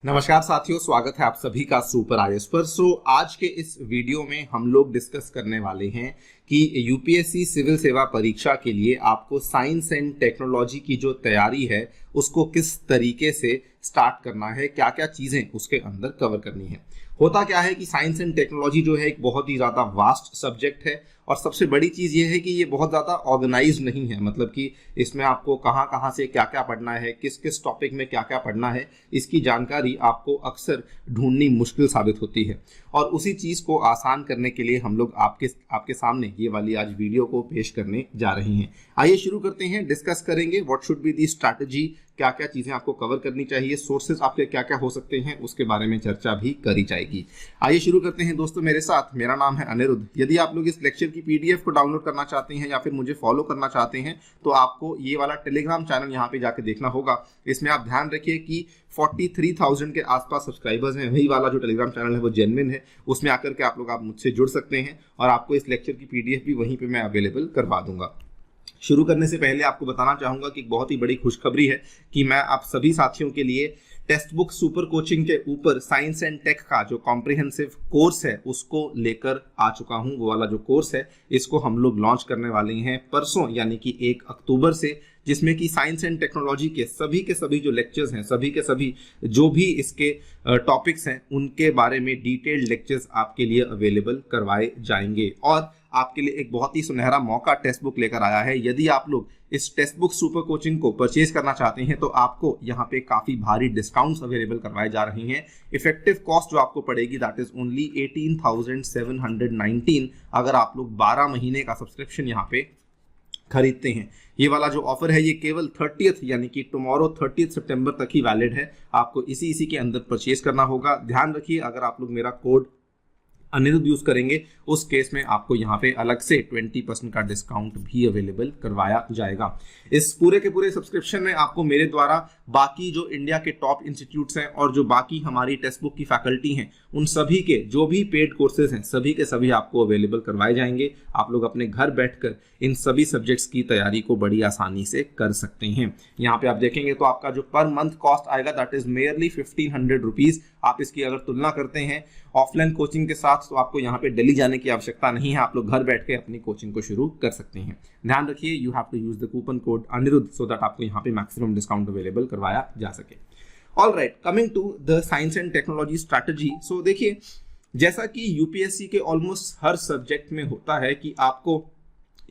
नमस्कार साथियों, स्वागत है आप सभी का सुपर आईएएस पर। आज के इस वीडियो में हम लोग डिस्कस करने वाले हैं कि यूपीएससी सिविल सेवा परीक्षा के लिए आपको साइंस एंड टेक्नोलॉजी की जो तैयारी है उसको किस तरीके से स्टार्ट करना है, क्या क्या चीजें उसके अंदर कवर करनी है। होता क्या है कि साइंस एंड टेक्नोलॉजी जो है एक बहुत ही ज़्यादा वास्ट सब्जेक्ट है और सबसे बड़ी चीज़ ये है कि ये बहुत ज़्यादा ऑर्गेनाइज नहीं है। मतलब कि इसमें आपको कहाँ कहाँ से क्या क्या पढ़ना है, किस किस टॉपिक में क्या क्या पढ़ना है, इसकी जानकारी आपको अक्सर ढूंढनी मुश्किल साबित होती है। और उसी चीज़ को आसान करने के लिए हम लोग आपके सामने ये वाली आज वीडियो को पेश करने जा रहे हैं। आइए शुरू करते हैं, डिस्कस करेंगे what should be the strategy, क्या क्या चीज़ें आपको कवर करनी चाहिए, सोर्सेज आपके क्या क्या हो सकते हैं, उसके बारे में चर्चा भी करी जाएगी। आइए शुरू करते हैं दोस्तों मेरे साथ। मेरा नाम है अनिरुद्ध। यदि आप लोग इस लेक्चर की पीडीएफ को डाउनलोड करना चाहते हैं या फिर मुझे फॉलो करना चाहते हैं तो आपको ये वाला टेलीग्राम चैनल यहाँ पे जाके देखना होगा। इसमें आप ध्यान रखिए कि 43,000 के आसपास सब्सक्राइबर्स हैं। वही वाला जो टेलीग्राम चैनल है वो जेन्युइन है। उसमें आकर के आप मुझसे जुड़ सकते हैं और आपको इस लेक्चर की पीडीएफ भी वहीं पे मैं अवेलेबल करवा दूंगा। शुरू करने से पहले आपको बताना चाहूंगा कि एक बहुत ही बड़ी खुशखबरी है कि मैं आप सभी साथियों के लिए टेक्स्ट बुक सुपर कोचिंग के ऊपर साइंस एंड टेक का जो कॉम्प्रिहेंसिव कोर्स है उसको लेकर आ चुका हूं। वो वाला जो कोर्स है इसको हम लोग लॉन्च करने वाले हैं परसों, यानी कि 1 अक्टूबर से, जिसमें कि साइंस एंड टेक्नोलॉजी के सभी जो लेक्चर्स हैं, सभी के सभी जो भी इसके टॉपिक्स हैं उनके बारे में डिटेल्ड लेक्चर्स आपके लिए अवेलेबल करवाए जाएंगे। और आपके लिए एक बहुत ही सुनहरा मौका टेक्स्ट बुक लेकर आया है। यदि आप लोग इस टेक्स्ट बुक सुपर कोचिंग को परचेज करना चाहते हैं तो आपको यहाँ पे काफी भारी डिस्काउंट्स अवेलेबल करवाए जा रहे हैं। इफेक्टिव कॉस्ट जो आपको पड़ेगी दैट इज ओनली 18,719 अगर आप लोग 12 महीने का सब्सक्रिप्शन यहाँ पे खरीदते हैं। ये वाला जो ऑफर है ये केवल 30th यानी कि टुमारो 30 सितंबर तक ही वैलिड है। आपको इसी के अंदर परचेज करना होगा। ध्यान रखिए, अगर आप लोग मेरा कोड अनिरुद्ध यूज करेंगे उस केस में आपको यहाँ पे अलग से 20% का डिस्काउंट भी अवेलेबल करवाया जाएगा। इस पूरे के पूरे सब्सक्रिप्शन में आपको मेरे द्वारा बाकी जो इंडिया के टॉप इंस्टीट्यूट्स हैं और जो बाकी हमारी टेक्स्ट बुक की फैकल्टी हैं उन सभी के जो भी पेड कोर्सेज हैं सभी के सभी आपको अवेलेबल करवाए जाएंगे। आप लोग अपने घर बैठकर इन सभी सब्जेक्ट्स की तैयारी को बड़ी आसानी से कर सकते हैं। यहाँ पे आप देखेंगे तो आपका जो पर मंथ कॉस्ट आएगा दैट इज मेयरली 1500 रुपीज। आप इसकी अगर तुलना करते हैं ऑफलाइन कोचिंग के साथ तो आपको यहाँ पे दिल्ली जाने की आवश्यकता नहीं है। आप लोग घर बैठ के अपनी कोचिंग को शुरू कर सकते हैं। ध्यान रखिए, you have to use the coupon code Aniruddh so that आपको यहाँ पे मैक्सिमम डिस्काउंट अवेलेबल करवाया जा सके। All right, coming to the science and technology strategy. So देखिए, जैसा कि यूपीएससी के ऑलमोस्ट हर सब्जेक्ट में होता है कि आपको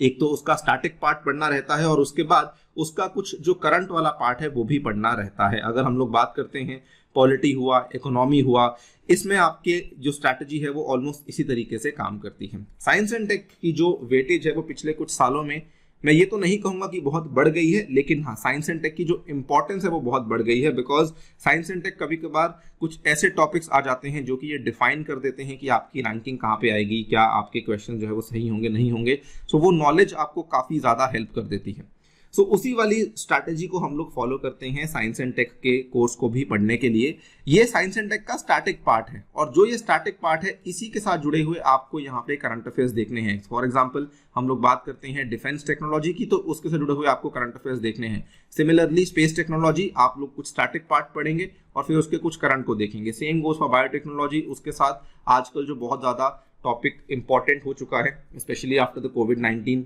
एक तो उसका स्टैटिक पार्ट पढ़ना रहता है और उसके बाद उसका कुछ जो करंट वाला पार्ट है वो भी पढ़ना रहता है। अगर हम लोग बात करते हैं पॉलिटी हुआ, इकोनॉमी हुआ, इसमें आपके जो स्ट्रैटेजी है वो ऑलमोस्ट इसी तरीके से काम करती है। साइंस एंड टेक की जो वेटेज है वो पिछले कुछ सालों में, मैं ये तो नहीं कहूंगा कि बहुत बढ़ गई है, लेकिन हाँ साइंस एंड टेक की जो इंपॉर्टेंस है वो बहुत बढ़ गई है। बिकॉज साइंस एंड टेक कभी कभार कुछ ऐसे टॉपिक्स आ जाते हैं जो कि ये डिफाइन कर देते हैं कि आपकी रैंकिंग कहाँ पे आएगी, क्या आपके क्वेश्चन जो है वो सही होंगे नहीं होंगे। सो वो नॉलेज आपको काफी ज्यादा हेल्प कर देती है। सो उसी वाली स्ट्रैटेजी को हम लोग फॉलो करते हैं साइंस एंड टेक के कोर्स को भी पढ़ने के लिए। ये साइंस एंड टेक का स्टैटिक पार्ट है और जो ये स्टैटिक पार्ट है इसी के साथ जुड़े हुए आपको यहाँ पे करंट अफेयर्स देखने हैं। फॉर एग्जांपल हम लोग बात करते हैं डिफेंस टेक्नोलॉजी की तो उसके साथ जुड़े हुए आपको करंट अफेयर्स देखने हैं। सिमिलरली स्पेस टेक्नोलॉजी आप लोग कुछ स्टैटिक पार्ट पढ़ेंगे और फिर उसके कुछ करंट को देखेंगे। Same goes for biotechnology. उसके साथ आजकल जो बहुत ज्यादा टॉपिक इंपॉर्टेंट हो चुका है specially after the covid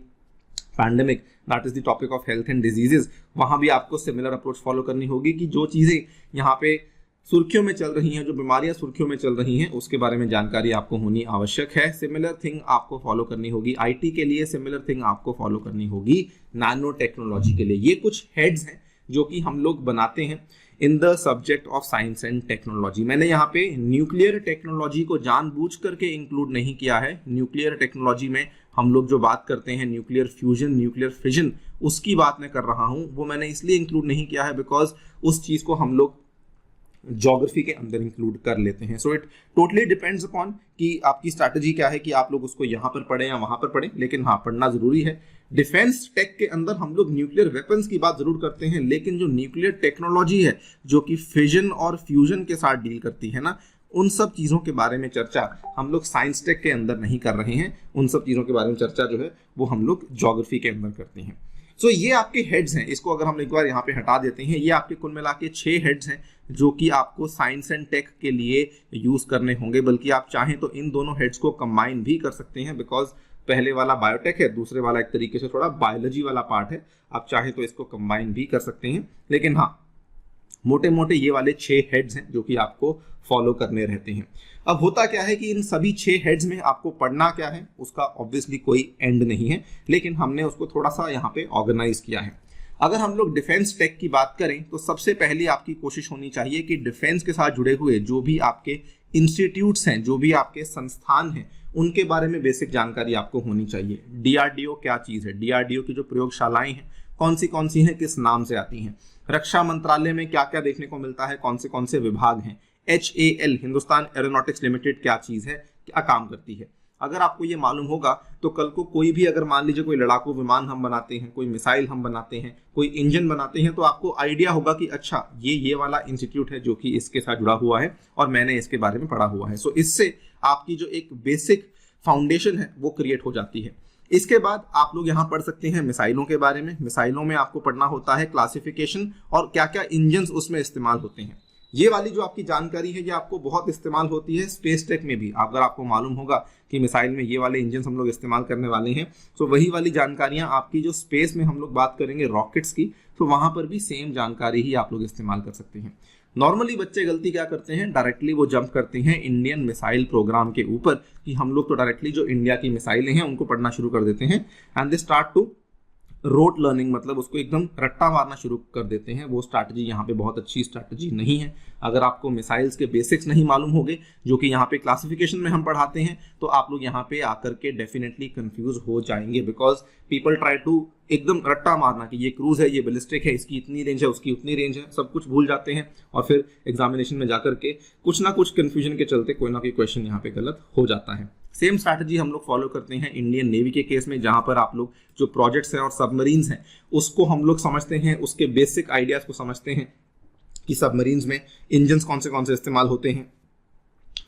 pandemic, that is the topic of health and diseases, वहां भी आपको सिमिलर अप्रोच फॉलो करनी होगी कि जो चीजें यहाँ पे सुर्खियों में चल रही हैं, जो बीमारियां सुर्खियों में चल रही हैं उसके बारे में जानकारी आपको होनी आवश्यक है। सिमिलर थिंग आपको फॉलो करनी होगी आईटी के लिए, सिमिलर थिंग आपको फॉलो करनी होगी नैनो टेक्नोलॉजी के लिए। ये कुछ हेड्स हैं जो कि हम लोग बनाते हैं in the subject of science and technology. मैंने यहाँ पे न्यूक्लियर टेक्नोलॉजी को जानबूझ करके इंक्लूड नहीं किया है। न्यूक्लियर टेक्नोलॉजी में हम लोग जो बात करते हैं न्यूक्लियर फ्यूजन, न्यूक्लियर फिजन, उसकी बात मैं कर रहा हूं। वो मैंने इसलिए इंक्लूड नहीं किया है बिकॉज उस चीज को हम लोग ज्योग्राफी के अंदर इंक्लूड कर लेते हैं। So it totally depends upon कि आपकी स्ट्रैटेजी क्या है कि आप लोग उसको यहाँ पर पढ़ें या वहां पर पढ़ें, लेकिन हाँ पढ़ना जरूरी है। डिफेंस टेक के अंदर हम लोग न्यूक्लियर वेपन्स की बात जरूर करते हैं, लेकिन जो न्यूक्लियर टेक्नोलॉजी है जो कि फिजन और फ्यूजन के साथ डील करती है ना, उन सब चीजों के बारे में चर्चा हम लोग साइंस टेक के अंदर नहीं कर रहे हैं। उन सब चीजों के बारे में चर्चा जो है वो हम लोग ज्योग्राफी के अंदर करते हैं। सो ये आपके हेड्स हैं। इसको अगर हम एक बार यहाँ पे हटा देते हैं, ये आपके कुल मिला के 6 हेड्स हैं जो कि आपको साइंस एंड टेक के लिए यूज करने होंगे, बल्कि आप चाहें तो इन दोनों हेड्स को कंबाइन भी कर सकते हैं, बिकॉज पहले वाला बायोटेक है, दूसरे वाला एक तरीके से थोड़ा बायोलॉजी वाला पार्ट है, आप चाहें तो इसको कंबाइन भी कर सकते हैं। लेकिन हाँ, मोटे मोटे ये वाले 6 हेड्स हैं जो कि आपको फॉलो करने रहते हैं। अब होता क्या है कि इन सभी 6 हेड्स में आपको पढ़ना क्या है उसका ऑब्वियसली कोई एंड नहीं है, लेकिन हमने उसको थोड़ा सा यहाँ पे ऑर्गेनाइज किया है। अगर हम लोग डिफेंस टेक की बात करें तो सबसे पहले आपकी कोशिश होनी चाहिए कि डिफेंस के साथ जुड़े हुए जो भी आपके इंस्टीट्यूट्स हैं, जो भी आपके संस्थान हैं, उनके बारे में बेसिक जानकारी आपको होनी चाहिए। डीआरडीओ क्या चीज़ है, डीआरडीओ की जो प्रयोगशालाएं हैं कौन सी हैं, किस नाम से आती हैं, रक्षा मंत्रालय में क्या क्या देखने को मिलता है, कौन से विभाग हैं, HAL हिंदुस्तान एरोनॉटिक्स लिमिटेड क्या चीज़ है, क्या काम करती है। अगर आपको ये मालूम होगा तो कल को कोई भी, अगर मान लीजिए कोई लड़ाकू विमान हम बनाते हैं, कोई मिसाइल हम बनाते हैं, कोई इंजन बनाते हैं, तो आपको आइडिया होगा कि अच्छा ये वाला इंस्टीट्यूट है जो कि इसके साथ जुड़ा हुआ है और मैंने इसके बारे में पढ़ा हुआ है। सो इससे आपकी जो एक बेसिक फाउंडेशन है वो क्रिएट हो जाती है। इसके बाद आप लोग यहाँ पढ़ सकते हैं मिसाइलों के बारे में। मिसाइलों में आपको पढ़ना होता है क्लासिफिकेशन और क्या क्या इंजन्स उसमें इस्तेमाल होते हैं। ये वाली जो आपकी जानकारी है ये आपको बहुत इस्तेमाल होती है स्पेस टेक में भी। अगर आपको मालूम होगा कि मिसाइल में ये वाले इंजन हम लोग इस्तेमाल करने वाले हैं, तो वही वाली जानकारियां आपकी जो स्पेस में हम लोग बात करेंगे रॉकेट्स की, तो वहां पर भी सेम जानकारी ही आप लोग इस्तेमाल कर सकते हैं। नॉर्मली बच्चे गलती क्या करते हैं, डायरेक्टली वो जंप करते हैं इंडियन मिसाइल प्रोग्राम के ऊपर कि हम लोग तो डायरेक्टली जो इंडिया की मिसाइलें हैं उनको पढ़ना शुरू कर देते हैं and they start to rote learning, मतलब उसको एकदम रट्टा मारना शुरू कर देते हैं। वो स्ट्रैटेजी यहाँ पे बहुत अच्छी स्ट्रैटेजी नहीं है। अगर आपको मिसाइल्स के बेसिक्स नहीं मालूम होंगे जो कि यहाँ पे क्लासिफिकेशन में हम पढ़ाते हैं, तो आप लोग यहाँ पे आकर के डेफिनेटली कंफ्यूज हो जाएंगे, बिकॉज पीपल ट्राई टू एकदम रट्टा मारना कि ये क्रूज है, ये बैलिस्टिक है, इसकी इतनी रेंज है, उसकी उतनी रेंज है, सब कुछ भूल जाते हैं और फिर एग्जामिनेशन में जाकर के कुछ ना कुछ कंफ्यूजन के चलते कोई ना कोई क्वेश्चन यहाँ पे गलत हो जाता है। सेम स्ट्रैटेजी हम लोग फॉलो करते हैं इंडियन नेवी के केस में, जहां पर आप लोग जो प्रोजेक्ट्स हैं और सबमरीन्स हैं उसको हम लोग समझते हैं, उसके बेसिक आइडियाज को समझते हैं कि सबमरीन्स में इंजन्स कौन से इस्तेमाल होते हैं,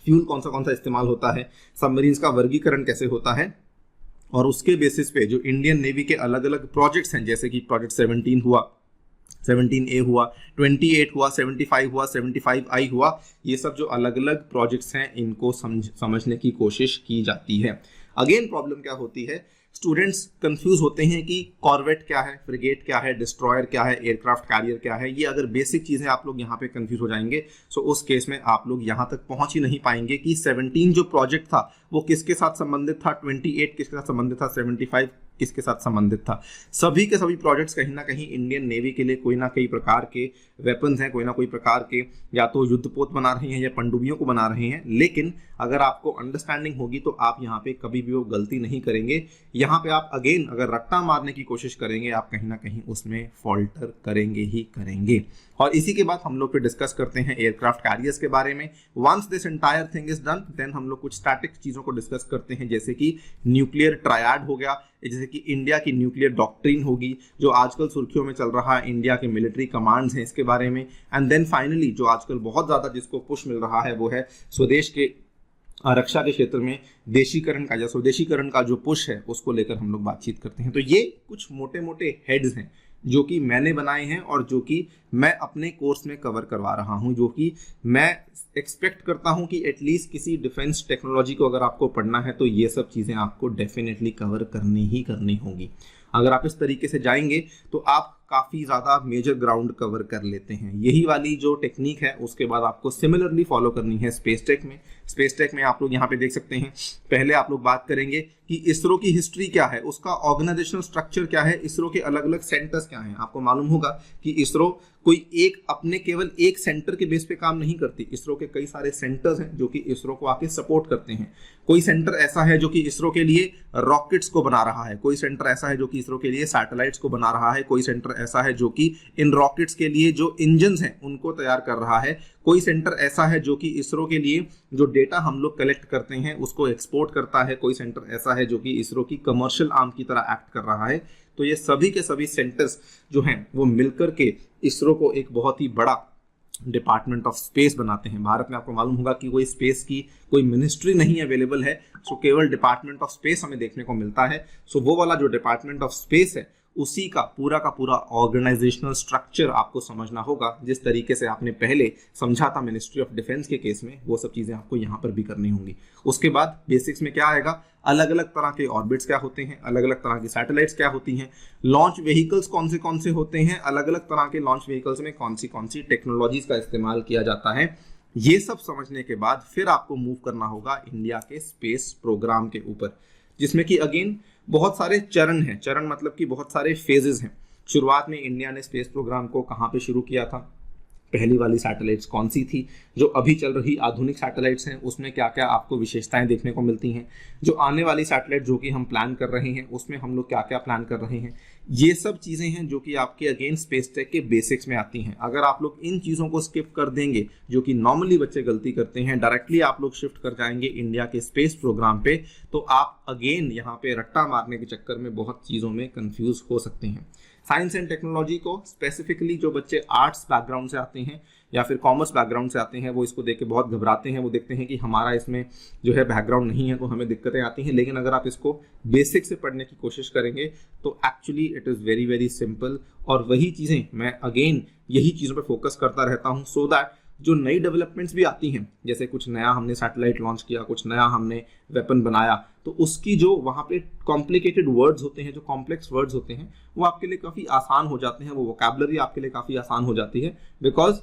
फ्यूल कौन सा इस्तेमाल होता है, सबमरीन्स का वर्गीकरण कैसे होता है, और उसके बेसिस पे जो इंडियन नेवी के अलग अलग प्रोजेक्ट्स हैं, जैसे कि प्रोजेक्ट 17 हुआ, 17A हुआ, 28 हुआ, 75 हुआ, 75I हुआ, ये सब जो अलग अलग प्रोजेक्ट्स हैं इनको समझने की कोशिश की जाती है। अगेन प्रॉब्लम क्या होती है, स्टूडेंट्स कंफ्यूज होते हैं कि कॉर्वेट क्या है, फ्रिगेट क्या है, डिस्ट्रॉयर क्या है, एयरक्राफ्ट कैरियर क्या है। ये अगर बेसिक चीज़ें आप लोग यहाँ पे कंफ्यूज हो जाएंगे, सो उस केस में आप लोग यहाँ तक पहुँच ही नहीं पाएंगे कि 17 जो प्रोजेक्ट था वो किसके साथ संबंधित था, 28 किसके साथ संबंधित था, 75 किसके साथ संबंधित था। सभी के सभी प्रोजेक्ट्स कहीं ना कहीं इंडियन नेवी के लिए कोई ना कई प्रकार के वेपन्स हैं, कोई ना कोई प्रकार के या तो युद्धपोत बना रहे हैं या पनडुब्बियों को बना रहे हैं। लेकिन अगर आपको अंडरस्टैंडिंग होगी तो आप यहाँ पे कभी भी वो गलती नहीं करेंगे। यहाँ पे आप अगेन अगर रट्टा मारने की कोशिश करेंगे, आप कहीं ना कहीं उसमें फॉल्टर करेंगे ही करेंगे। और इसी के बाद हम लोग फिर डिस्कस करते हैं एयरक्राफ्ट कैरियर्स के बारे में। Once this entire thing is done, then हम लोग कुछ स्टैटिक चीज़ों को डिस्कस करते हैं, जैसे कि न्यूक्लियर ट्रायड हो गया, जैसे कि इंडिया की न्यूक्लियर डॉक्ट्रिन होगी जो आजकल सुर्खियों में चल रहा है, इंडिया के मिलिट्री कमांड्स हैं इसके बारे में। एंड देन फाइनली जो आजकल बहुत ज़्यादा जिसको पुश मिल रहा है वो है स्वदेश के रक्षा के क्षेत्र में देशीकरण का या स्वदेशीकरण का जो पुश है उसको लेकर हम लोग बातचीत करते हैं। तो ये कुछ मोटे मोटे हेड्स हैं जो कि मैंने बनाए हैं और जो कि मैं अपने कोर्स में कवर करवा रहा हूं, जो कि मैं एक्सपेक्ट करता हूं कि एटलीस्ट किसी डिफेंस टेक्नोलॉजी को अगर आपको पढ़ना है तो ये सब चीज़ें आपको डेफिनेटली कवर करनी होंगी। अगर आप इस तरीके से जाएंगे तो आप काफ़ी ज़्यादा मेजर ग्राउंड कवर कर लेते हैं। यही वाली जो टेक्निक है उसके बाद आपको सिमिलरली फॉलो करनी है स्पेस टेक में। स्पेस टेक में आप लोग यहाँ पे देख सकते हैं, पहले आप लोग बात करेंगे कि इसरो की हिस्ट्री क्या है, उसका ऑर्गेनाइजेशनल स्ट्रक्चर क्या है, इसरो के अलग अलग सेंटर्स क्या हैं। आपको मालूम होगा कि इसरो कोई एक अपने केवल एक सेंटर के बेस पे काम नहीं करती, इसरो के कई सारे सेंटर्स हैं जो कि इसरो को आके सपोर्ट करते हैं। कोई सेंटर ऐसा है जो कि इसरो के लिए रॉकेट्स को बना रहा है, कोई सेंटर ऐसा है जो कि इसरो के लिए सैटेलाइट्स को बना रहा है, कोई सेंटर ऐसा है जो कि इन रॉकेट्स के लिए जो इंजन्स हैं उनको तैयार कर रहा है, कोई सेंटर ऐसा है जो कि इसरो के लिए जो डेटा हम लोग कलेक्ट करते हैं उसको एक्सपोर्ट करता है, कोई सेंटर ऐसा है जो कि इसरो की कमर्शियल आर्म की तरह एक्ट कर रहा है। तो ये सभी के सभी सेंटर्स जो हैं वो मिलकर के इसरो को एक बहुत ही बड़ा डिपार्टमेंट ऑफ स्पेस बनाते हैं। भारत में आपको मालूम होगा कि कोई स्पेस की कोई मिनिस्ट्री नहीं अवेलेबल है, सो केवल डिपार्टमेंट ऑफ स्पेस हमें देखने को मिलता है। सो वो वाला जो डिपार्टमेंट ऑफ स्पेस है उसी का पूरा ऑर्गेनाइजेशनल स्ट्रक्चर आपको समझना होगा। जिस तरीके से आपने पहले समझा था मिनिस्ट्री ऑफ डिफेंस के केस में, वो सब चीजें आपको यहाँ पर भी करनी होंगी। उसके बाद बेसिक्स में क्या आएगा, अलग अलग तरह के ऑर्बिट्स क्या होते हैं, अलग अलग तरह की सैटेलाइट्स क्या होती हैं, लॉन्च व्हीकल्स कौन से होते हैं, अलग अलग तरह के लॉन्च व्हीकल्स में कौन सी टेक्नोलॉजीज का इस्तेमाल किया जाता है। ये सब समझने के बाद फिर आपको मूव करना होगा इंडिया के स्पेस प्रोग्राम के ऊपर, जिसमें कि अगेन बहुत सारे चरण हैं। चरण मतलब कि बहुत सारे फेजेस हैं। शुरुआत में इंडिया ने स्पेस प्रोग्राम को कहाँ पे शुरू किया था, पहली वाली सैटेलाइट्स कौन सी थी, जो अभी चल रही आधुनिक सैटेलाइट्स हैं उसमें क्या क्या आपको विशेषताएं देखने को मिलती हैं, जो आने वाली सैटेलाइट जो कि हम प्लान कर रहे हैं उसमें हम लोग क्या क्या प्लान कर रहे हैं। ये सब चीज़ें हैं जो कि आपके अगेन स्पेस टेक के बेसिक्स में आती हैं। अगर आप लोग इन चीज़ों को स्किप कर देंगे, जो कि नॉर्मली बच्चे गलती करते हैं, डायरेक्टली आप लोग शिफ्ट कर जाएंगे इंडिया के स्पेस प्रोग्राम पे, तो आप अगेन यहाँ पे रट्टा मारने के चक्कर में बहुत चीज़ों में कंफ्यूज हो सकते हैं। साइंस एंड टेक्नोलॉजी को स्पेसिफिकली जो बच्चे आर्ट्स बैकग्राउंड से आते हैं या फिर कॉमर्स बैकग्राउंड से आते हैं, वो इसको देख के बहुत घबराते हैं। वो देखते हैं कि हमारा इसमें जो है बैकग्राउंड नहीं है तो हमें दिक्कतें आती हैं। लेकिन अगर आप इसको बेसिक से पढ़ने की कोशिश करेंगे तो actually it is very very simple. और वही चीज़ें मैं अगेन यही चीज़ों पर फोकस करता रहता हूँ, सो दैट जो नई डेवलपमेंट्स भी आती हैं, जैसे कुछ नया हमने सैटेलाइट लॉन्च किया, कुछ नया हमने वेपन बनाया, तो उसकी जो वहाँ पे कॉम्प्लिकेटेड वर्ड्स होते हैं, जो कॉम्प्लेक्स वर्ड्स होते हैं, वो आपके लिए काफ़ी आसान हो जाते हैं। वो वोकैबुलरी आपके लिए काफ़ी आसान हो जाती है, बिकॉज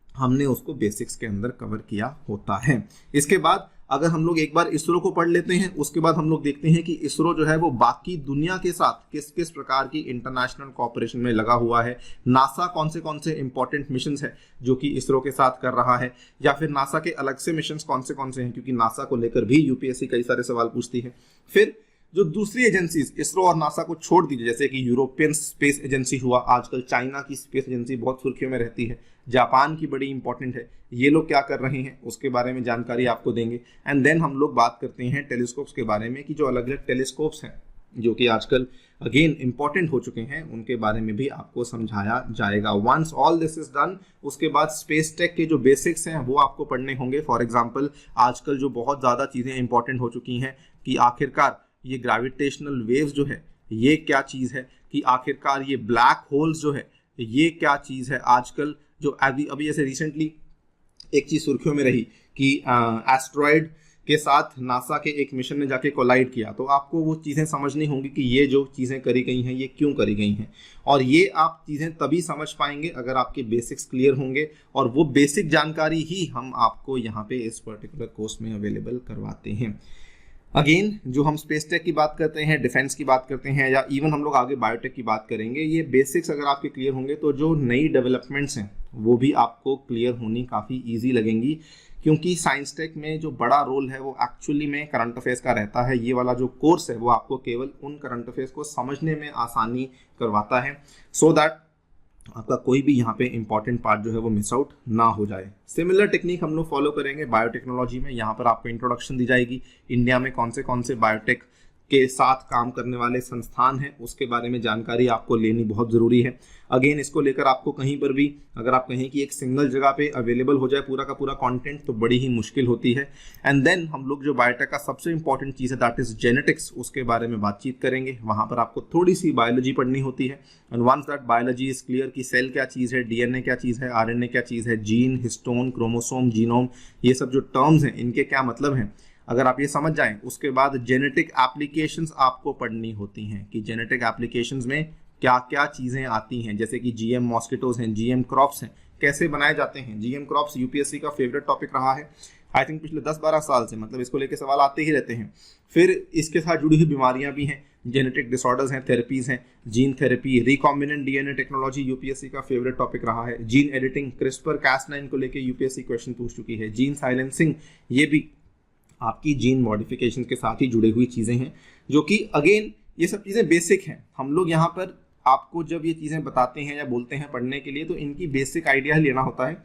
हमने उसको बेसिक्स के अंदर कवर किया होता है। इसके बाद अगर हम लोग एक बार इसरो को पढ़ लेते हैं, उसके बाद हम लोग देखते हैं कि इसरो जो है वो बाकी दुनिया के साथ किस किस प्रकार की इंटरनेशनल कोऑपरेशन में लगा हुआ है। नासा कौन से इंपॉर्टेंट मिशन है जो कि इसरो के साथ कर रहा है, या फिर नासा के अलग से मिशन कौन से हैं, क्योंकि नासा को लेकर भी यूपीएससी कई सारे सवाल पूछती है। फिर जो दूसरी एजेंसीज इसरो और नासा को छोड़ दीजिए, जैसे कि यूरोपियन स्पेस एजेंसी हुआ, आजकल चाइना की स्पेस एजेंसी बहुत सुर्खियों में रहती है, जापान की बड़ी इंपॉर्टेंट है, ये लोग क्या कर रहे हैं उसके बारे में जानकारी आपको देंगे। एंड देन हम लोग बात करते हैं टेलीस्कोप्स के बारे में, कि जो अलग अलग टेलीस्कोप्स हैं जो कि आजकल अगेन इंपॉर्टेंट हो चुके हैं, उनके बारे में भी आपको समझाया जाएगा। Once all this is done, उसके बाद स्पेस टेक के जो बेसिक्स हैं वो आपको पढ़ने होंगे। फॉर एग्जाम्पल आजकल जो बहुत ज़्यादा चीज़ें इंपॉर्टेंट हो चुकी हैं कि आखिरकार ये ग्रेविटेशनल वेव्स जो है ये क्या चीज़ है, कि आखिरकार ये ब्लैक होल्स जो है ये क्या चीज़ है। आजकल जो अभी ऐसे रिसेंटली एक चीज़ सुर्खियों में रही कि एस्ट्रॉयड के साथ नासा के एक मिशन ने जाके कोलाइड किया, तो आपको वो चीज़ें समझनी होंगी कि ये जो चीज़ें करी गई हैं ये क्यों करी गई हैं। और ये आप चीज़ें तभी समझ पाएंगे अगर आपके बेसिक्स क्लियर होंगे, और वो बेसिक जानकारी ही हम आपको यहाँ पे इस पर्टिकुलर कोर्स में अवेलेबल करवाते हैं। अगेन जो हम स्पेस टेक की बात करते हैं, डिफेंस की बात करते हैं, या इवन हम लोग आगे बायोटेक की बात करेंगे, ये बेसिक्स अगर आपके क्लियर होंगे तो जो नई डेवलपमेंट्स हैं वो भी आपको क्लियर होनी काफ़ी ईजी लगेंगी। क्योंकि साइंस टेक में जो बड़ा रोल है वो एक्चुअली में करंट अफेयर्स का रहता है। ये वाला जो कोर्स है वो आपको केवल उन करंट अफेयर्स को समझने में आसानी करवाता है, सो दैट आपका कोई भी यहाँ पे इंपॉर्टेंट पार्ट जो है वो मिस आउट ना हो जाए। सिमिलर टेक्निक हम लोग फॉलो करेंगे बायोटेक्नोलॉजी में। यहाँ पर आपको इंट्रोडक्शन दी जाएगी, इंडिया में कौन से बायोटेक के साथ काम करने वाले संस्थान हैं उसके बारे में जानकारी आपको लेनी बहुत ज़रूरी है। अगेन इसको लेकर आपको कहीं पर भी अगर आप कहें कि एक सिंगल जगह पे अवेलेबल हो जाए पूरा का पूरा कंटेंट, तो बड़ी ही मुश्किल होती है। एंड देन हम लोग जो बायोटेक का सबसे इंपॉर्टेंट चीज़ है दैट इज जेनेटिक्स, उसके बारे में बातचीत करेंगे। वहाँ पर आपको थोड़ी सी बायोलॉजी पढ़नी होती है। And once that biology is clear कि सेल क्या चीज़ है, डीएनए क्या चीज़ है, आरएनए क्या चीज़ है, जीन, हिस्टोन, क्रोमोसोम, जीनोम, ये सब जो टर्म्स हैं इनके क्या मतलब हैं, अगर आप ये समझ जाएं, उसके बाद जेनेटिक एप्लीकेशंस आपको पढ़नी होती हैं कि जेनेटिक एप्लीकेशंस में क्या क्या चीज़ें आती हैं। जैसे कि जीएम मॉस्किटोज हैं, जीएम क्रॉप्स हैं, कैसे बनाए जाते हैं। जीएम क्रॉप्स यूपीएससी का फेवरेट टॉपिक रहा है आई थिंक पिछले 10-12 साल से, मतलब इसको लेके सवाल आते ही रहते हैं। फिर इसके साथ जुड़ी हुई बीमारियां भी हैं, जेनेटिक डिसऑर्डर्स हैं, थेरेपीज हैं, gene therapy, recombinant DNA technology UPSC का फेवरेट टॉपिक रहा है। जीन एडिटिंग, क्रिस्पर कास9 को लेके यूपीएससी क्वेश्चन पूछ चुकी है। जीन साइलेंसिंग, ये भी आपकी जीन मॉडिफिकेशन के साथ ही जुड़ी हुई चीज़ें हैं, जो कि अगेन ये सब चीज़ें बेसिक हैं। हम लोग यहाँ पर आपको जब ये चीज़ें बताते हैं या बोलते हैं पढ़ने के लिए, तो इनकी बेसिक आइडिया लेना होता है।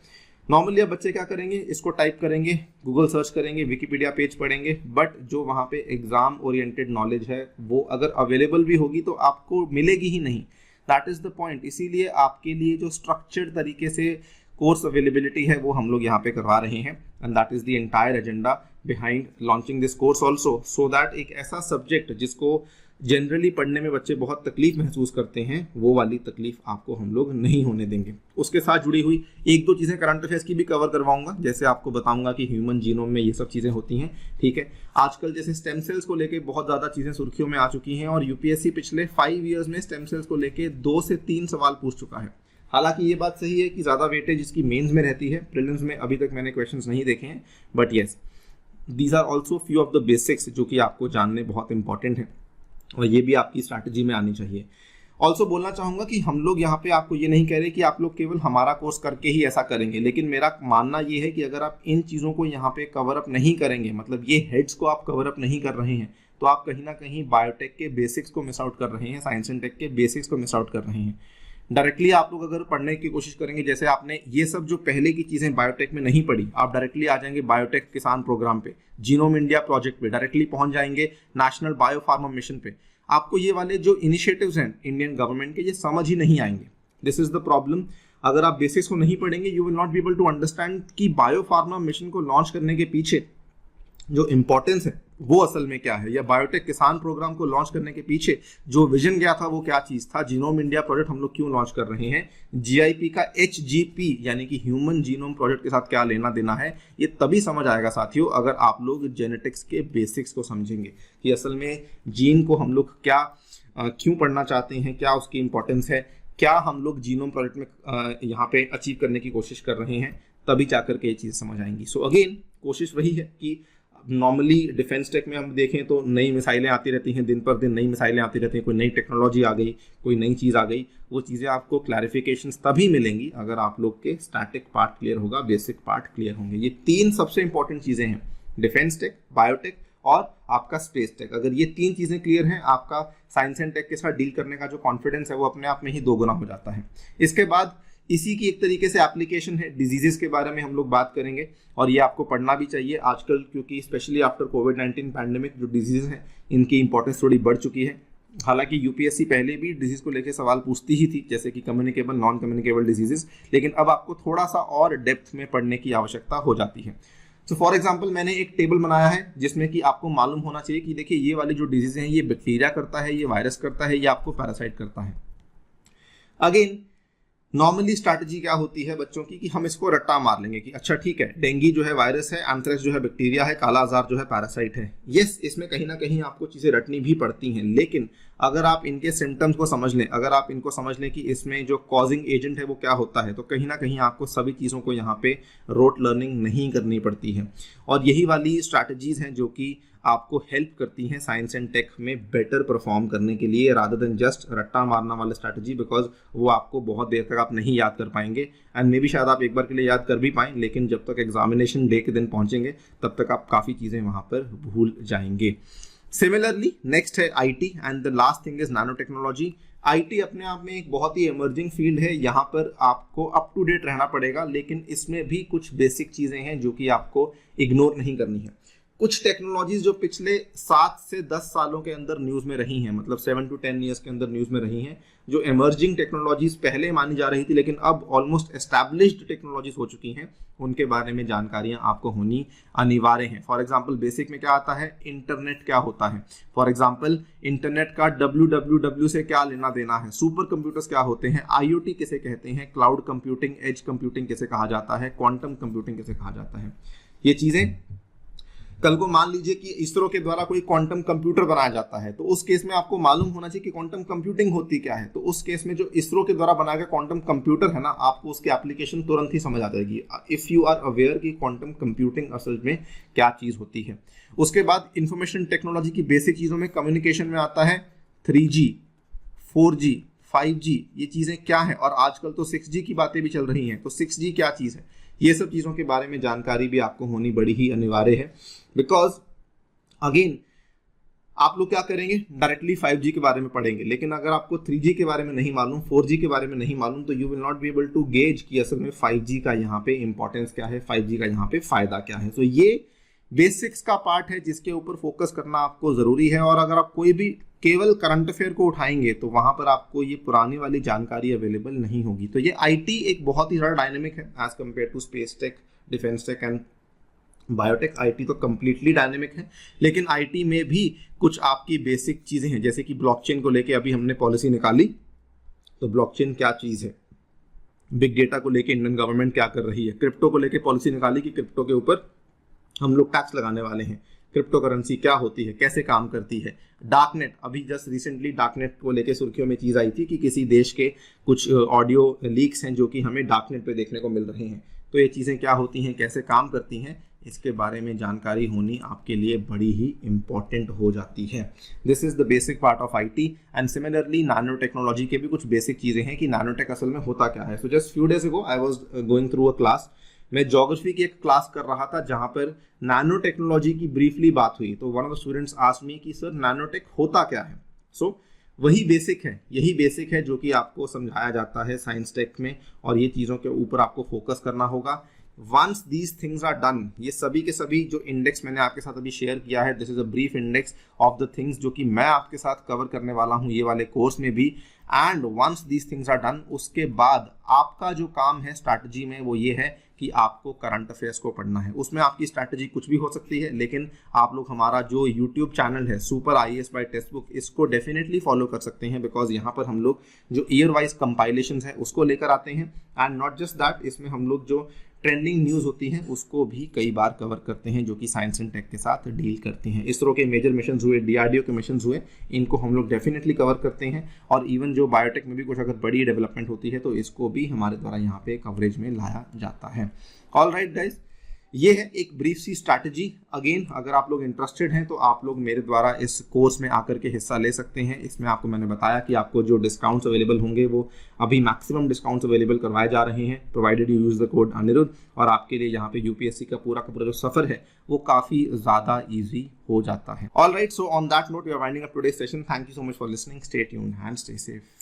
नॉर्मली अब बच्चे क्या करेंगे, इसको टाइप करेंगे, गूगल सर्च करेंगे, विकिपीडिया पेज पढ़ेंगे, बट जो वहाँ पे एग्जाम ओरिएंटेड नॉलेज है वो अगर अवेलेबल भी होगी तो आपको मिलेगी ही नहीं। That is the point. इसीलिए आपके लिए जो स्ट्रक्चर्ड तरीके से कोर्स अवेलेबिलिटी है वो हम लोग यहाँ पे करवा रहे हैं, and that is the entire agenda behind launching this course also, so that एक ऐसा सब्जेक्ट जिसको जनरली पढ़ने में बच्चे बहुत तकलीफ महसूस करते हैं, वो वाली तकलीफ आपको हम लोग नहीं होने देंगे। उसके साथ जुड़ी हुई एक दो चीज़ें करंट अफेयर्स की भी कवर करवाऊंगा, जैसे आपको बताऊंगा कि ह्यूमन जीनोम में ये सब चीज़ें होती हैं, ठीक है। आजकल जैसे स्टेम सेल्स को लेके बहुत ज़्यादा चीज़ें सुर्खियों में आ चुकी हैं और यूपीएससी पिछले 5 ईयर्स में स्टेम सेल्स को लेके 2 से 3 सवाल पूछ चुका है। हालांकि ये बात सही है कि ज़्यादा वेटेज इसकी मेंस में रहती है, प्रीलिम्स में अभी तक मैंने क्वेश्चंस नहीं देखे हैं, but yes these are also few of the basics जो कि आपको जानने बहुत इंपॉर्टेंट है और ये भी आपकी स्ट्रैटेजी में आनी चाहिए। ऑल्सो बोलना चाहूँगा कि हम लोग यहाँ पे आपको ये नहीं कह रहे कि आप लोग केवल हमारा कोर्स करके ही ऐसा करेंगे, लेकिन मेरा मानना ये है कि अगर आप इन चीज़ों को यहाँ पे कवर अप नहीं करेंगे, मतलब ये हेड्स को आप कवर अप नहीं कर रहे हैं, तो आप कहीं ना कहीं बायोटेक के बेसिक्स को मिस आउट कर रहे हैं, साइंस एंड टेक के बेसिक्स को मिस आउट कर रहे हैं। डायरेक्टली आप लोग अगर पढ़ने की कोशिश करेंगे, जैसे आपने ये सब जो पहले की चीज़ें बायोटेक में नहीं पढ़ी, आप डायरेक्टली आ जाएंगे बायोटेक किसान प्रोग्राम पे, जीनोम इंडिया प्रोजेक्ट पे, डायरेक्टली पहुंच जाएंगे नेशनल बायो फार्मा मिशन पे। आपको ये वाले जो इनिशिएटिव्स हैं इंडियन गवर्नमेंट के, ये समझ ही नहीं आएंगे। This is the problem. अगर आप बेसिक्स को नहीं पढ़ेंगे, you will not be able to understand कि बायो फार्मा मिशन को लॉन्च करने के पीछे जो इंपॉर्टेंस है वो असल में क्या है, या बायोटेक किसान प्रोग्राम को लॉन्च करने के पीछे जो विजन गया था वो क्या चीज था, जीनोम इंडिया प्रोजेक्ट हम लोग क्यों लॉन्च कर रहे हैं, जीआईपी का एचजीपी यानी कि ह्यूमन जीनोम प्रोजेक्ट के साथ क्या लेना देना है, ये तभी समझ आएगा साथियों अगर आप लोग जेनेटिक्स के बेसिक्स को समझेंगे कि असल में जीन को हम लोग क्या क्यों पढ़ना चाहते हैं, क्या उसकी इंपॉर्टेंस है, क्या हम लोग जीनोम प्रोजेक्ट में यहाँ पे अचीव करने की कोशिश कर रहे हैं, तभी जाकर के ये चीज़ समझ आएंगी। सो अगेन कोशिश वही है कि नॉर्मली डिफेंस टेक में हम देखें तो नई मिसाइलें आती रहती हैं, दिन पर दिन नई मिसाइलें आती रहती हैं, कोई नई टेक्नोलॉजी आ गई, कोई नई चीज़ आ गई, वो चीज़ें आपको क्लैरिफिकेशंस तभी मिलेंगी अगर आप लोग के स्टैटिक पार्ट क्लियर होगा, बेसिक पार्ट क्लियर होंगे। ये 3 सबसे इंपॉर्टेंट चीज़ें हैं, डिफेंस टेक, बायोटेक और आपका स्पेस टेक। अगर ये 3 चीज़ें क्लियर हैं, आपका साइंस एंड टेक के साथ डील करने का जो कॉन्फिडेंस है वो अपने आप में ही 2 गुना हो जाता है। इसके बाद इसी की एक तरीके से एप्लीकेशन है, डिजीजेस के बारे में हम लोग बात करेंगे और ये आपको पढ़ना भी चाहिए आजकल, क्योंकि स्पेशली आफ्टर कोविड-19 पैंडेमिक जो डिजीज हैं इनकी इंपॉर्टेंस थोड़ी बढ़ चुकी है। हालांकि यूपीएससी पहले भी डिजीज को लेकर सवाल पूछती ही थी, जैसे कि कम्युनिकेबल, नॉन कम्युनिकेबल डिजीजेस, लेकिन अब आपको थोड़ा सा और डेप्थ में पढ़ने की आवश्यकता हो जाती है। तो फॉर एग्जाम्पल मैंने एक टेबल बनाया है जिसमें कि आपको मालूम होना चाहिए कि देखिए ये वाली जो डिजीज हैं ये बैक्टीरिया करता है, ये वायरस करता है, ये आपको पैरासाइट करता है। अगेन नॉर्मली स्ट्रैटेजी क्या होती है बच्चों की कि हम इसको रट्टा मार लेंगे कि अच्छा ठीक है, डेंगू जो है वायरस है, एंथ्रेक्स जो है बैक्टीरिया है, काला आजार जो है पैरासाइट है। यस, इसमें कहीं ना कहीं आपको चीज़ें रटनी भी पड़ती हैं, लेकिन अगर आप इनके सिम्टम्स को समझ लें, अगर आप इनको समझ लें कि इसमें जो कॉजिंग एजेंट है वो क्या होता है, तो कहीं ना कहीं आपको सभी चीज़ों को यहाँ पे रोट लर्निंग नहीं करनी पड़ती है। और यही वाली स्ट्रैटेजीज हैं जो कि आपको हेल्प करती हैं साइंस एंड टेक में बेटर परफॉर्म करने के लिए, रादर देन जस्ट रट्टा मारना वाला स्ट्रैटेजी, बिकॉज वो आपको बहुत देर तक आप नहीं याद कर पाएंगे। एंड मे बी शायद आप एक बार के लिए याद कर भी पाएँ, लेकिन जब तक एग्जामिनेशन डे के दिन पहुंचेंगे तब तक आप काफ़ी चीज़ें वहाँ पर भूल जाएंगे। सिमिलरली नेक्स्ट है IT and the last thing is nano technology. IT अपने आप में एक बहुत ही इमर्जिंग फील्ड है, यहाँ पर आपको अप टू डेट रहना पड़ेगा, लेकिन इसमें भी कुछ बेसिक चीज़ें हैं जो कि आपको इग्नोर नहीं करनी है। कुछ टेक्नोलॉजीज जो पिछले 7 से 10 सालों के अंदर न्यूज़ में रही हैं, मतलब 7 to 10 ईयर्स के अंदर न्यूज़ में रही हैं, जो इमर्जिंग टेक्नोलॉजीज पहले मानी जा रही थी लेकिन अब ऑलमोस्ट एस्टैब्लिश्ड टेक्नोलॉजीज हो चुकी हैं, उनके बारे में जानकारियां आपको होनी अनिवार्य हैं। फॉर एग्जांपल बेसिक में क्या आता है, इंटरनेट क्या होता है, फॉर एग्जांपल इंटरनेट का www से क्या लेना देना है, सुपर कंप्यूटर्स क्या होते हैं, IoT किसे कहते हैं, क्लाउड कंप्यूटिंग, एज कंप्यूटिंग किसे कहा जाता है, क्वांटम कंप्यूटिंग किसे कहा जाता है। ये चीज़ें कल को मान लीजिए कि इसरो के द्वारा कोई क्वांटम कंप्यूटर बनाया जाता है, तो उस केस में आपको मालूम होना चाहिए कि क्वांटम कंप्यूटिंग होती क्या है। तो उस केस में जो इसरो के द्वारा बनाया गया क्वांटम कंप्यूटर है ना, आपको उसकी एप्लीकेशन तुरंत ही समझ आ जाएगी, इफ़ यू आर अवेयर कि क्वांटम कंप्यूटिंग असल में क्या चीज़ होती है। उसके बाद इंफॉर्मेशन टेक्नोलॉजी की बेसिक चीज़ों में कम्युनिकेशन में आता है 3G, 4G, 5G, ये चीज़ें क्या है, और आजकल तो 6G की बातें भी चल रही हैं, तो 6G क्या चीज़ है, ये सब चीज़ों के बारे में जानकारी भी आपको होनी बड़ी ही अनिवार्य है। बिकॉज अगेन आप लोग क्या करेंगे, डायरेक्टली 5G के बारे में पढ़ेंगे, लेकिन अगर आपको 3G के बारे में नहीं मालूम, 4G के बारे में नहीं मालूम, तो you will not be able to gauge कि असल में 5G का यहाँ पे इंपॉर्टेंस क्या है, 5G का यहाँ पे फायदा क्या है। तो ये बेसिक्स का पार्ट है जिसके ऊपर फोकस करना आपको जरूरी है। और अगर आप कोई भी केवल करंट अफेयर को उठाएंगे तो वहां पर आपको ये पुरानी वाली जानकारी अवेलेबल नहीं होगी। तो ये आईटी एक बहुत ही ज़्यादा डायनेमिक है as compare to space tech, defence tech and biotech IT तो कम्प्लीटली डायनेमिक है, लेकिन आईटी में भी कुछ आपकी बेसिक चीज़ें हैं, जैसे कि ब्लॉकचेन को लेके अभी हमने पॉलिसी निकाली, तो ब्लॉकचेन क्या चीज़ है, बिग डेटा को लेके इंडियन गवर्नमेंट क्या कर रही है, क्रिप्टो को लेके पॉलिसी निकाली कि क्रिप्टो के ऊपर हम लोग टैक्स लगाने वाले हैं, क्रिप्टो करेंसी क्या होती है, कैसे काम करती है, डार्कनेट, अभी जस्ट रिसेंटली डार्कनेट को लेके सुर्खियों में चीज़ आई थी कि किसी देश के कुछ ऑडियो लीक्स हैं जो कि हमें डार्कनेट पे देखने को मिल रहे हैं, तो ये चीज़ें क्या होती हैं, कैसे काम करती हैं, इसके बारे में जानकारी होनी आपके लिए बड़ी ही इंपॉर्टेंट हो जाती है। This is the basic part of IT. And similarly nano technology के भी कुछ बेसिक चीज़ें हैं कि नैनोटेक असल में होता क्या है। So just few days ago I was going through a class, मैं ज्योग्राफी की एक क्लास कर रहा था जहां पर नैनो टेक्नोलॉजी की ब्रीफली बात हुई, तो one of the students asked me कि सर नैनोटेक होता क्या है। सो वही बेसिक है, यही बेसिक है जो कि आपको समझाया जाता है साइंस टेक में, और ये चीज़ों के ऊपर आपको फोकस करना होगा। Once these things are done, ये सभी के सभी जो इंडेक्स मैंने आपके साथ अभी शेयर किया है, this is a brief index of the things जो कि मैं आपके साथ कवर करने वाला हूँ ये वाले कोर्स में भी। And once these things are done, उसके बाद आपका जो काम है स्ट्रैटेजी में वो ये है कि आपको करंट अफेयर्स को पढ़ना है। उसमें आपकी स्ट्रैटेजी कुछ भी हो सकती है, लेकिन आप लोग हमारा जो यूट्यूब चैनल है super IAS by text book, इसको डेफिनेटली फॉलो कर सकते हैं, बिकॉज यहाँ पर हम लोग जो ईयर वाइज कंपाइलेशंस है उसको लेकर आते हैं। एंड नॉट जस्ट दैट, इसमें हम लोग जो ट्रेंडिंग न्यूज़ होती हैं उसको भी कई बार कवर करते हैं जो कि साइंस एंड टेक के साथ डील करती हैं। इसरो के मेजर मिशन हुए, DRDO के मिशन हुए, इनको हम लोग डेफिनेटली कवर करते हैं। और इवन जो बायोटेक में भी कुछ अगर बड़ी डेवलपमेंट होती है तो इसको भी हमारे द्वारा यहाँ पे कवरेज में लाया जाता है। ऑल राइट गाइज, ये है एक ब्रीफ सी स्ट्रैटेजी। अगेन अगर आप लोग इंटरेस्टेड हैं तो आप लोग मेरे द्वारा इस कोर्स में आकर के हिस्सा ले सकते हैं। इसमें आपको मैंने बताया कि आपको जो डिस्काउंट्स अवेलेबल होंगे वो अभी मैक्सिमम डिस्काउंट्स अवेलेबल करवाए जा रहे हैं, provided you use the code Anirudh, और आपके लिए यहाँ पे यूपीएससी का पूरा जो सफर है वो काफी ज्यादा ईजी हो जाता है। All right, so on that note we are winding up today's session. Thank you so much for listening, stay tuned and stay safe.